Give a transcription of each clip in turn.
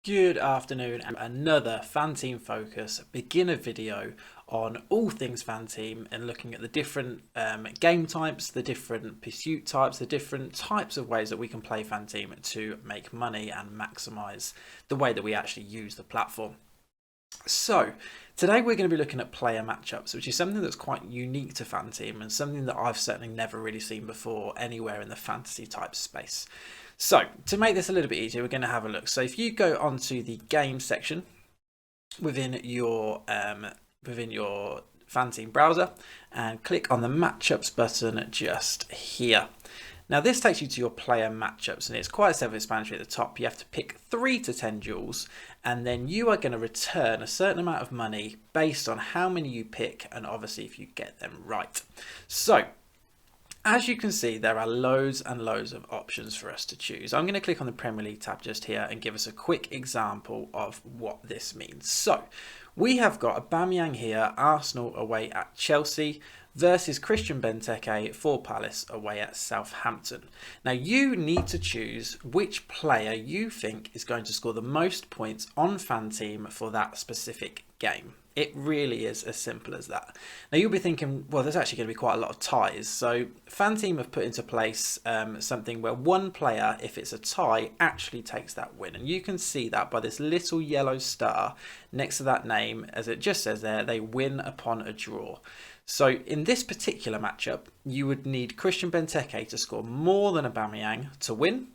Good afternoon, and another FanTeam Focus beginner video on all things FanTeam and looking at the different game types, the different pursuit types, the different types of ways that we can play FanTeam to make money and maximize the way that we actually use the platform. So, today we're going to be looking at player matchups, which is something that's quite unique to FanTeam and something that I've certainly never really seen before anywhere in the fantasy type space. So, to make this a little bit easier, we're going to have a look. So, if you go onto the game section within your FanTeam browser and click on the matchups button just here. Now this takes you to your player matchups, and it's quite self-explanatory at the top. You have to pick 3 to 10 duels, and then you are going to return a certain amount of money based on how many you pick, and obviously if you get them right. So as you can see, there are loads and loads of options for us to choose. I'm going to click on the Premier League tab just here and give us a quick example of what this means. So we have got Aubameyang here, Arsenal away at Chelsea, versus Christian Benteke for Palace away at Southampton. Now you need to choose which player you think is going to score the most points on FanTeam for that specific game. It really is as simple as that. Now you'll be thinking, well, there's actually going to be quite a lot of ties. So FanTeam have put into place something where one player, if it's a tie, actually takes that win. And you can see that by this little yellow star next to that name, as it just says there, they win upon a draw. So in this particular matchup, you would need Christian Benteke to score more than Aubameyang to win.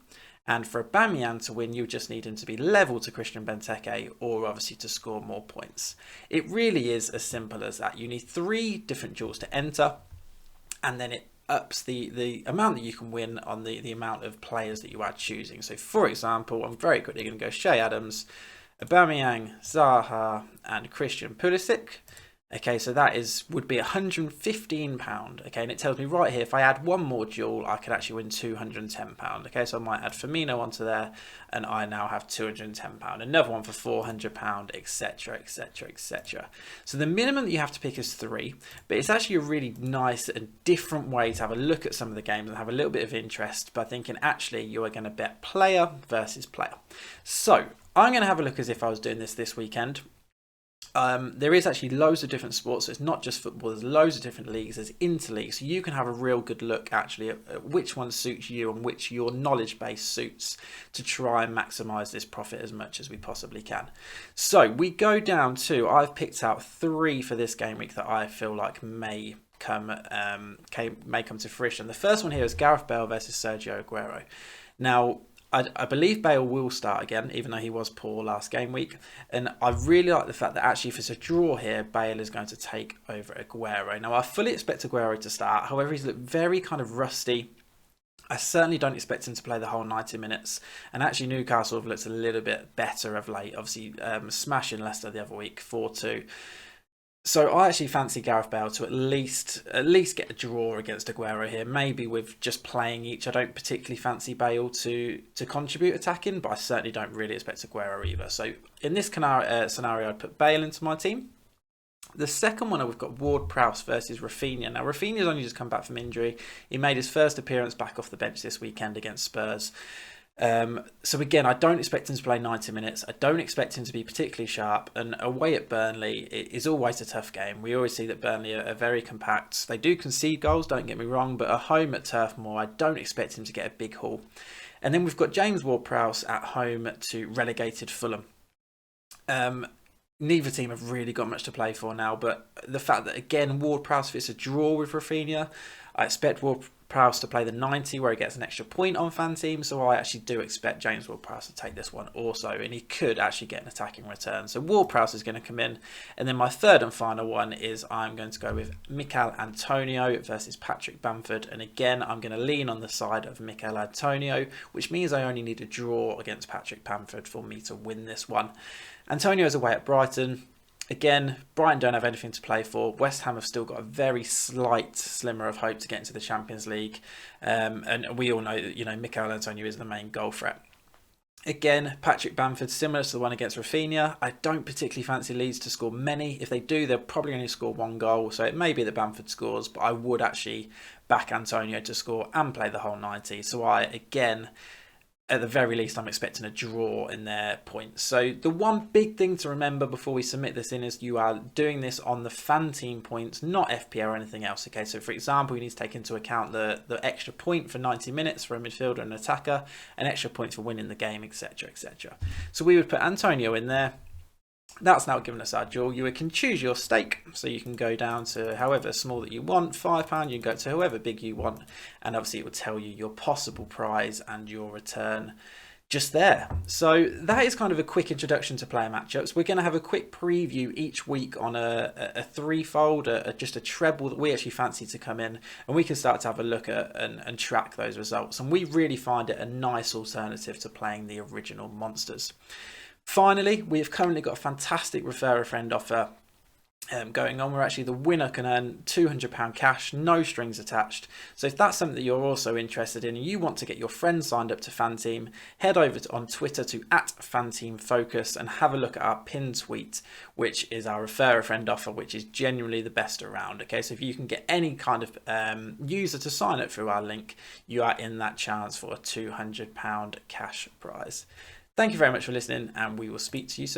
And for Aubameyang to win, you just need him to be level to Christian Benteke, or obviously to score more points. It really is as simple as that. You need 3 different duels to enter, and then it ups the amount that you can win on the amount of players that you are choosing. So for example, I'm very quickly going to go Shea Adams, Aubameyang, Zaha, and Christian Pulisic. Okay, so that would be £115. Okay, and it tells me right here, if I add one more duel, I could actually win £210. Okay, so I might add Firmino onto there, and I now have £210. Another one for £400, etc., etc., etc. So the minimum that you have to pick is 3, but it's actually a really nice and different way to have a look at some of the games and have a little bit of interest by thinking actually you are going to bet player versus player. So I'm going to have a look as if I was doing this weekend. There is actually loads of different sports, so it's not just football. There's loads of different leagues. There's interleagues, so you can have a real good look actually at which one suits you and which your knowledge base suits to try and maximise this profit as much as we possibly can. So we go down to, I've picked out 3 for this game week that I feel like may come to fruition. The first one here is Gareth Bale versus Sergio Aguero. Now, I believe Bale will start again, even though he was poor last game week. And I really like the fact that actually if it's a draw here, Bale is going to take over Aguero. Now, I fully expect Aguero to start. However, he's looked very kind of rusty. I certainly don't expect him to play the whole 90 minutes. And actually, Newcastle have looked a little bit better of late. Obviously, smashing Leicester the other week, 4-2. So I actually fancy Gareth Bale to at least get a draw against Aguero here, maybe with just playing each. I don't particularly fancy Bale to contribute attacking, but I certainly don't really expect Aguero either. So in this scenario, I'd put Bale into my team. The second one, we've got Ward-Prowse versus Rafinha. Now, Rafinha's only just come back from injury. He made his first appearance back off the bench this weekend against Spurs. So again, I don't expect him to play 90 minutes. I don't expect him to be particularly sharp. And away at Burnley, it is always a tough game. We always see that Burnley are very compact. They do concede goals, don't get me wrong, but at home at Turf Moor, I don't expect him to get a big haul. And then we've got James Ward-Prowse at home to relegated Fulham. Neither team have really got much to play for now, but the fact that, again, Ward-Prowse fits a draw with Rafinha, I expect Ward-Prowse to play the 90 where he gets an extra point on FanTeam, so I actually do expect James Ward-Prowse to take this one also, and he could actually get an attacking return. So Ward-Prowse is going to come in, and then my third and final one is I'm going to go with Mikel Antonio versus Patrick Bamford, and again I'm going to lean on the side of Mikel Antonio, which means I only need a draw against Patrick Bamford for me to win this one. Antonio's away at Brighton. Again, Brighton don't have anything to play for. West Ham have still got a very slight slimmer of hope to get into the Champions League. And we all know that, Mikel Antonio is the main goal threat. Again, Patrick Bamford, similar to the one against Rafinha. I don't particularly fancy Leeds to score many. If they do, they'll probably only score 1 goal. So it may be that Bamford scores, but I would actually back Antonio to score and play the whole 90. So I, again, at the very least, I'm expecting a draw in their points. So the one big thing to remember before we submit this in is you are doing this on the FanTeam points, not FPL or anything else. Okay, so for example, you need to take into account the extra point for 90 minutes for a midfielder and attacker, an extra point for winning the game, etc, etc. So we would put Antonio in there. That's now given us our draw. You can choose your stake, so you can go down to however small that you want, £5, you can go to however big you want, and obviously it will tell you your possible prize and your return just there. So that is kind of a quick introduction to player matchups. We're going to have a quick preview each week on a threefold, just a treble that we actually fancy to come in, and we can start to have a look at and track those results. And we really find it a nice alternative to playing the original monsters. Finally, we have currently got a fantastic refer a friend offer going on, where actually the winner can earn £200 cash, no strings attached. So if that's something that you're also interested in and you want to get your friends signed up to FanTeam, head over on Twitter to @FanTeamFocus and have a look at our pinned tweet, which is our refer a friend offer, which is genuinely the best around. Okay, so if you can get any kind of user to sign up through our link, you are in that chance for a £200 cash prize. Thank you very much for listening, and we will speak to you soon.